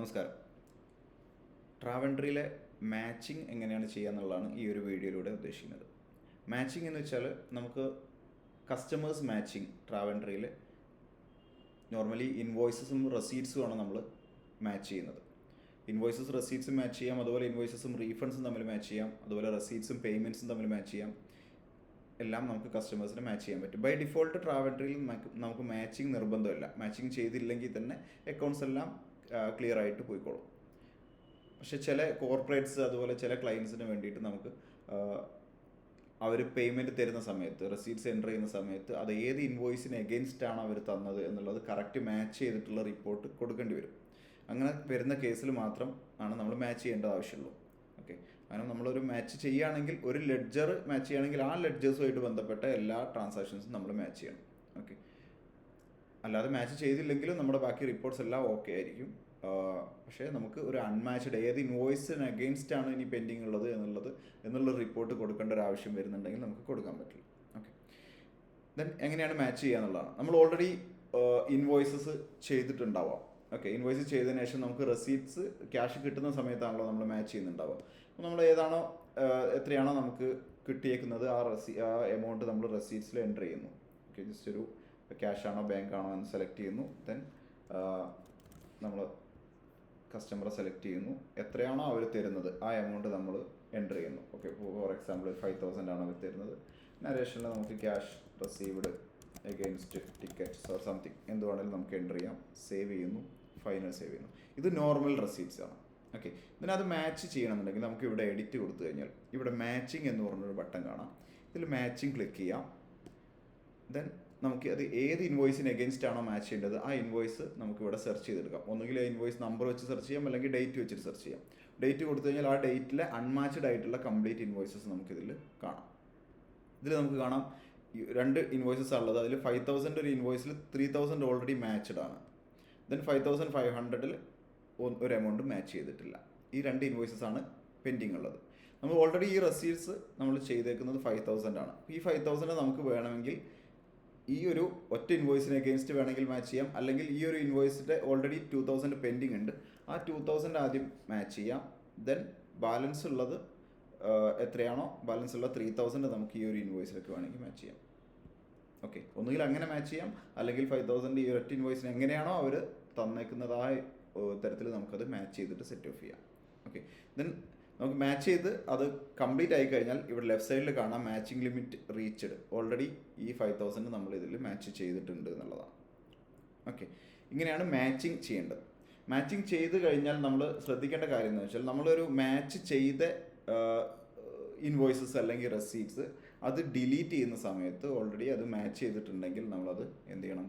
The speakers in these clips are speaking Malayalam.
നമസ്കാരം. ട്രാവൻട്രിയിലെ മാച്ചിങ് എങ്ങനെയാണ് ചെയ്യുക എന്നുള്ളതാണ് ഈ ഒരു വീഡിയോയിലൂടെ ഉദ്ദേശിക്കുന്നത്. മാച്ചിങ് എന്ന് വെച്ചാൽ നമുക്ക് കസ്റ്റമേഴ്സ് മാച്ചിങ് ട്രാവൻട്രിയിൽ നോർമലി ഇൻവോയ്സസും റെസീറ്റ്സുമാണ് നമ്മൾ മാച്ച് ചെയ്യുന്നത്. ഇൻവോയ്സസ് റെസീറ്റ്സും മാച്ച് ചെയ്യാം, അതുപോലെ ഇൻവോയ്സസും റീഫണ്ട്സും തമ്മിൽ മാച്ച് ചെയ്യാം, അതുപോലെ റെസീറ്റ്സും പേയ്മെൻറ്റ്സും തമ്മിൽ മാച്ച് ചെയ്യാം. എല്ലാം നമുക്ക് കസ്റ്റമേഴ്സിന് മാച്ച് ചെയ്യാൻ പറ്റും. ബൈ ഡിഫോൾട്ട് ട്രാവൻട്രിയിൽ നമുക്ക് മാച്ചിങ് നിർബന്ധമില്ല. മാച്ചിങ് ചെയ്തില്ലെങ്കിൽ തന്നെ അക്കൗണ്ട്സ് എല്ലാം ക്ലിയർ ആയിട്ട് പോയിക്കോളും. പക്ഷെ ചില കോർപ്പറേറ്റ്സ് അതുപോലെ ചില ക്ലയൻസിന് വേണ്ടിയിട്ട് നമുക്ക് അവർ പേയ്മെൻറ്റ് തരുന്ന സമയത്ത്, റെസീറ്റ്സ് എൻ്റർ ചെയ്യുന്ന സമയത്ത് അത് ഏത് ഇൻവോയ്സിന് എഗെയിൻസ്റ്റ് ആണ് അവർ തന്നത് എന്നുള്ളത് കറക്റ്റ് മാച്ച് ചെയ്തിട്ടുള്ള റിപ്പോർട്ട് കൊടുക്കേണ്ടി വരും. അങ്ങനെ വരുന്ന കേസിൽ മാത്രം ആണ് നമ്മൾ മാച്ച് ചെയ്യേണ്ട ആവശ്യമുള്ളൂ. ഓക്കെ, കാരണം നമ്മളൊരു മാച്ച് ചെയ്യുകയാണെങ്കിൽ, ഒരു ലെഡ്ജർ മാച്ച് ചെയ്യുകയാണെങ്കിൽ ആ ലെഡ്ജേഴ്സുമായിട്ട് ബന്ധപ്പെട്ട എല്ലാ ട്രാൻസാക്ഷൻസും നമ്മൾ മാച്ച് ചെയ്യണം. ഓക്കെ, അല്ലാതെ മാച്ച് ചെയ്തില്ലെങ്കിലും നമ്മുടെ ബാക്കി റിപ്പോർട്ട്സ് എല്ലാം ഓക്കെ ആയിരിക്കും. പക്ഷേ നമുക്ക് ഒരു അൺമാച്ച്ഡ് ഏത് ഇൻവോയ്സിന് അഗെയിൻസ്റ്റ് ആണ് ഇനി പെൻഡിങ് ഉള്ളത് എന്നുള്ള റിപ്പോർട്ട് കൊടുക്കേണ്ട ഒരു ആവശ്യം വരുന്നുണ്ടെങ്കിൽ നമുക്ക് കൊടുക്കാൻ പറ്റില്ല. ഓക്കെ, ദെൻ എങ്ങനെയാണ് മാച്ച് ചെയ്യുക എന്നുള്ളതാണ്. നമ്മൾ ഓൾറെഡി ഇൻവോയ്സസ് ചെയ്തിട്ടുണ്ടാവാം. ഓക്കെ, ഇൻവോയ്സ് ചെയ്തതിന് ശേഷം നമുക്ക് റെസീറ്റ്സ് ക്യാഷ് കിട്ടുന്ന സമയത്താണല്ലോ നമ്മൾ മാച്ച് ചെയ്യുന്നുണ്ടാവുക. അപ്പോൾ നമ്മൾ ഏതാണോ എത്രയാണോ നമുക്ക് കിട്ടിയേക്കുന്നത് ആ എമൗണ്ട് നമ്മൾ റെസീറ്റ്സിൽ എൻ്റർ ചെയ്യുന്നു. ഓക്കെ, ജസ്റ്റ് ഒരു ക്യാഷ് ആണോ ബാങ്ക് ആണോ എന്ന് സെലക്ട് ചെയ്യുന്നു. ദെൻ നമ്മൾ കസ്റ്റമറെ സെലക്ട് ചെയ്യുന്നു. എത്രയാണോ അവർ തരുന്നത് ആ എമൗണ്ട് നമ്മൾ എൻ്റർ ചെയ്യുന്നു. ഓക്കെ, ഫോർ എക്സാമ്പിൾ 5,000 ആണ് അവർ തരുന്നത്. നരേഷനിൽ നമുക്ക് cash received against tickets or something എന്ത് വേണമെങ്കിലും നമുക്ക് എൻ്റർ ചെയ്യാം. സേവ് ചെയ്യുന്നു, ഫൈനൽ സേവ് ചെയ്യുന്നു. ഇത് നോർമൽ റെസീറ്റ്സ് ആണ്. ഓക്കെ, ഇതിനകത്ത് മാച്ച് ചെയ്യണമെന്നുണ്ടെങ്കിൽ നമുക്ക് ഇവിടെ എഡിറ്റ് കൊടുത്തു കഴിഞ്ഞാൽ ഇവിടെ മാച്ചിങ് എന്ന് പറഞ്ഞൊരു ബട്ടൺ കാണാം. ഇതിൽ മാച്ചിങ് ക്ലിക്ക് ചെയ്യാം. ദെൻ നമുക്ക് അത് ഏത് ഇൻവോയ്സിന് എഗെയിൻസ്റ്റ് ആണോ മാച്ച് ചെയ്യേണ്ടത് ആ ഇൻവോയ്സ് നമുക്ക് ഇവിടെ സെർച്ച് ചെയ്തെടുക്കാം. ഒന്നുകിൽ ആ ഇൻവോയ്സ് നമ്പർ വെച്ച് സെർച്ച് ചെയ്യാം, അല്ലെങ്കിൽ ഡേറ്റ് വെച്ചിട്ട് സെർച്ച് ചെയ്യാം. ഡേറ്റ് കൊടുത്തു കഴിഞ്ഞാൽ ആ ഡേറ്റിലെ അൺമാച്ച്ഡ് ആയിട്ടുള്ള കംപ്ലീറ്റ് ഇൻവോയ്സസ് നമുക്കിതിൽ കാണാം. ഇതിൽ നമുക്ക് കാണാം രണ്ട് ഇൻവോയ്സസ് ഉള്ളത്. അതിൽ 5,000 ഒരു ഇൻവോയ്സിൽ 3,000 ഓൾറെഡി മാച്ച്ഡ് ആണ്. ദെൻ 5,500 ഒരു എമൗണ്ട് മാച്ച് ചെയ്തിട്ടില്ല. ഈ രണ്ട് ഇൻവോയ്സസ് ആണ് പെൻഡിങ് ഉള്ളത്. നമ്മൾ ഓൾറെഡി ഈ റെസീറ്റ്സ് നമ്മൾ ചെയ്തേക്കുന്നത് 5,000 ആണ്. ഈ 5,000 നമുക്ക് വേണമെങ്കിൽ ഈ ഒരു ഒറ്റ ഇൻവോയ്സിന് എഗെയിൻസ്റ്റ് വേണമെങ്കിൽ മാച്ച് ചെയ്യാം, അല്ലെങ്കിൽ ഈ ഒരു ഇൻവോയ്സിൻ്റെ ഓൾറെഡി 2,000 പെൻഡിങ് ഉണ്ട്, ആ 2,000 ആദ്യം മാച്ച് ചെയ്യാം. ദെൻ ബാലൻസ് ഉള്ളത് എത്രയാണോ ബാലൻസ് ഉള്ള 3,000 നമുക്ക് ഈ ഒരു ഇൻവോയ്സിലേക്ക് വേണമെങ്കിൽ മാച്ച് ചെയ്യാം. ഓക്കെ, ഒന്നുകിൽ അങ്ങനെ മാച്ച് ചെയ്യാം, അല്ലെങ്കിൽ 5,000 ഈ ഒറ്റ ഇൻവോയ്സിന് എങ്ങനെയാണോ അവർ തന്നേക്കുന്നത് ആ തരത്തിൽ നമുക്കത് മാച്ച് ചെയ്തിട്ട് സെറ്റ് ഓഫ് ചെയ്യാം. ഓക്കെ, ദെൻ നമുക്ക് മാച്ച് ചെയ്ത് അത് കംപ്ലീറ്റ് ആയി കഴിഞ്ഞാൽ ഇവിടെ ലെഫ്റ്റ് സൈഡിൽ കാണാം മാച്ചിങ് ലിമിറ്റ് റീച്ച്ഡ്. ഓൾറെഡി ഈ 5,000 നമ്മൾ ഇതിൽ മാച്ച് ചെയ്തിട്ടുണ്ട് എന്നുള്ളതാണ്. ഓക്കെ, ഇങ്ങനെയാണ് മാച്ചിങ് ചെയ്യേണ്ടത്. മാച്ചിങ് ചെയ്ത് കഴിഞ്ഞാൽ നമ്മൾ ശ്രദ്ധിക്കേണ്ട കാര്യം എന്ന് വെച്ചാൽ, നമ്മളൊരു മാച്ച് ചെയ്ത ഇൻവോയ്സസ് അല്ലെങ്കിൽ റെസീറ്റ്സ് അത് ഡിലീറ്റ് ചെയ്യുന്ന സമയത്ത് ഓൾറെഡി അത് മാച്ച് ചെയ്തിട്ടുണ്ടെങ്കിൽ നമ്മളത് എന്ത് ചെയ്യണം,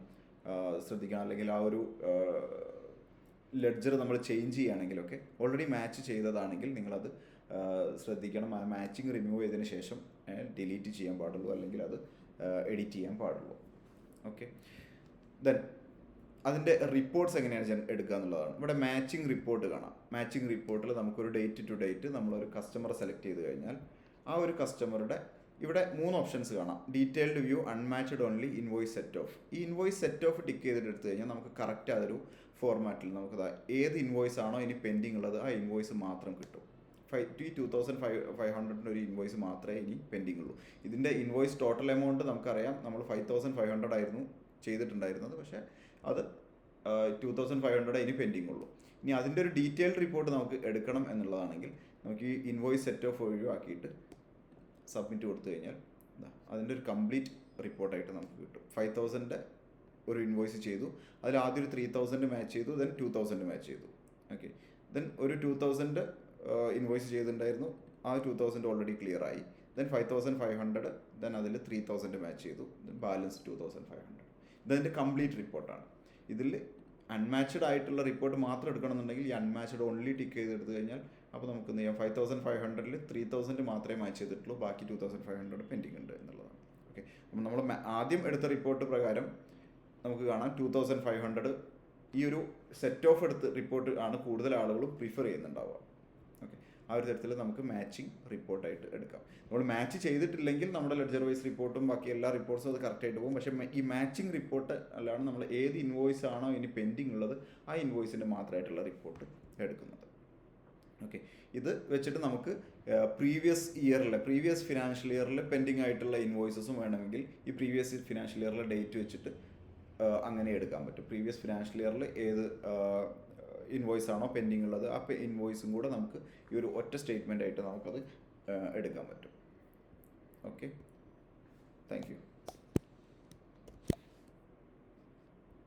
ശ്രദ്ധിക്കണം. അല്ലെങ്കിൽ ആ ഒരു ലെഡ്ജർ നമ്മൾ ചേഞ്ച് ചെയ്യുകയാണെങ്കിലൊക്കെ ഓൾറെഡി മാച്ച് ചെയ്തതാണെങ്കിൽ നിങ്ങളത് ശ്രദ്ധിക്കണം. ആ മാച്ചിങ് റിമൂവ് ചെയ്തതിന് ശേഷം ഡിലീറ്റ് ചെയ്യാൻ പാടുള്ളൂ, അല്ലെങ്കിൽ അത് എഡിറ്റ് ചെയ്യാൻ പാടുള്ളൂ. ഓക്കെ, ദെൻ അതിൻ്റെ റിപ്പോർട്ട്സ് എങ്ങനെയാണ് എടുക്കുക എന്നുള്ളതാണ്. ഇവിടെ മാച്ചിങ് റിപ്പോർട്ട് കാണാം. മാച്ചിങ് റിപ്പോർട്ടിൽ നമുക്കൊരു ഡേറ്റ് ടു ഡേറ്റ് നമ്മളൊരു കസ്റ്റമറെ സെലക്ട് ചെയ്ത് കഴിഞ്ഞാൽ ആ ഒരു കസ്റ്റമറുടെ ഇവിടെ 3 ഓപ്ഷൻസ് കാണാം. Detailed view, unmatched only, invoice set of. ഈ ഇൻവോയ്സ് സെറ്റ് ഓഫ് ടിക്ക് ചെയ്തിട്ട് എടുത്തു കഴിഞ്ഞാൽ നമുക്ക് കറക്റ്റ് അതൊരു ഫോർമാറ്റിൽ നമുക്ക് ഏത് ഇൻവോയ്സ് ആണോ ഇനി പെൻഡിങ് ഉള്ളത് ആ ഇൻവോയ്സ് മാത്രം കിട്ടും. 2,500 ഒരു ഇൻവോയ്സ് മാത്രമേ ഇനി പെൻഡിങ് ഉള്ളൂ. ഇതിൻ്റെ ഇൻവോയ്സ് ടോട്ടൽ എമൗണ്ട് നമുക്കറിയാം, നമ്മൾ 5,500 ആയിരുന്നു ചെയ്തിട്ടുണ്ടായിരുന്നത്. പക്ഷേ അത് 2,500 ഇനി പെൻഡിങ് ഉള്ളൂ. ഇനി അതിൻ്റെ ഒരു ഡീറ്റെയിൽഡ് റിപ്പോർട്ട് നമുക്ക് എടുക്കണം എന്നുള്ളതാണെങ്കിൽ നമുക്ക് ഈ ഇൻവോയ്സ് സെറ്റ് ഓഫ് ഒഴിവാക്കിയിട്ട് സബ്മിറ്റ് കൊടുത്തു കഴിഞ്ഞാൽ അതിൻ്റെ ഒരു കംപ്ലീറ്റ് റിപ്പോർട്ടായിട്ട് നമുക്ക് കിട്ടും. 5,000 ഒരു ഇൻവോയ്സ് ചെയ്തു, അതിൽ ആദ്യം ഒരു 3,000 മാച്ച് ചെയ്തു, ദെൻ 2,000 മാച്ച് ചെയ്തു. ഓക്കെ, ദെൻ ഒരു 2,000 ഇൻവോയ്സ് ചെയ്തിട്ടുണ്ടായിരുന്നു, ആ 2,000 ഓൾറെഡി ക്ലിയർ ആയി. ദെൻ 5,500, ദെൻ അതിൽ 3,000 മാച്ച് ചെയ്തു, ദെൻ ബാലൻസ് 2,500. ഇതതിൻ്റെ കംപ്ലീറ്റ് റിപ്പോർട്ടാണ്. ഇതിൽ അൺമാച്ച്ഡ് ആയിട്ടുള്ള റിപ്പോർട്ട് മാത്രം എടുക്കണമെന്നുണ്ടെങ്കിൽ ഈ അൺമാച്ച്ഡ് ഓൺലി ടിക്ക് ചെയ്തെടുത്തു കഴിഞ്ഞാൽ അപ്പോൾ നമുക്ക് എന്ത് ചെയ്യാം, 5,500 3,000 മാത്രമേ മാച്ച് ചെയ്തിട്ടുള്ളൂ, ബാക്കി 2,500 പെൻഡിങ് ഉണ്ട് എന്നുള്ളതാണ്. ഓക്കെ, അപ്പോൾ നമ്മൾ ആദ്യം എടുത്ത റിപ്പോർട്ട് പ്രകാരം നമുക്ക് കാണാം 2,500 ഈ ഒരു സെറ്റ് ഓഫ് എടുത്ത് റിപ്പോർട്ട് ആണ് കൂടുതൽ ആളുകളും പ്രിഫർ ചെയ്യുന്നുണ്ടാവുക. ഓക്കെ, ആ ഒരു തരത്തിൽ നമുക്ക് മാച്ചിങ് റിപ്പോർട്ടായിട്ട് എടുക്കാം. നമ്മൾ മാച്ച് ചെയ്തിട്ടില്ലെങ്കിൽ നമ്മുടെ ലെഡ്ജർ വൈസ് റിപ്പോർട്ടും ബാക്കി എല്ലാ റിപ്പോർട്ട്സും അത് കറക്റ്റായിട്ട് പോകും. പക്ഷേ ഈ മാച്ചിങ് റിപ്പോർട്ട് അല്ലാണ് നമ്മൾ ഏത് ഇൻവോയ്സ് ആണോ ഇനി പെൻഡിങ് ഉള്ളത് ആ ഇൻവോയ്സിൻ്റെ മാത്രമായിട്ടുള്ള റിപ്പോർട്ട് എടുക്കുന്നത്. ഓക്കെ, ഇത് വെച്ചിട്ട് നമുക്ക് പ്രീവിയസ് ഫിനാൻഷ്യൽ ഇയറിൽ പെൻഡിങ് ആയിട്ടുള്ള ഇൻവോയ്സസും വേണമെങ്കിൽ ഈ പ്രീവിയസ് ഫിനാൻഷ്യൽ ഇയറിലെ ഡേറ്റ് വെച്ചിട്ട് അങ്ങനെ എടുക്കാൻ പറ്റും. പ്രീവിയസ് ഫിനാൻഷ്യൽ ഇയറിൽ ഏത് ഇൻവോയ്സ് ആണോ പെൻഡിങ് ഉള്ളത് ആ ഇൻവോയ്സും കൂടെ നമുക്ക് ഈ ഒരു ഒറ്റ സ്റ്റേറ്റ്മെൻ്റ് ആയിട്ട് നമുക്കത് എടുക്കാൻ പറ്റും. Okay, thank you.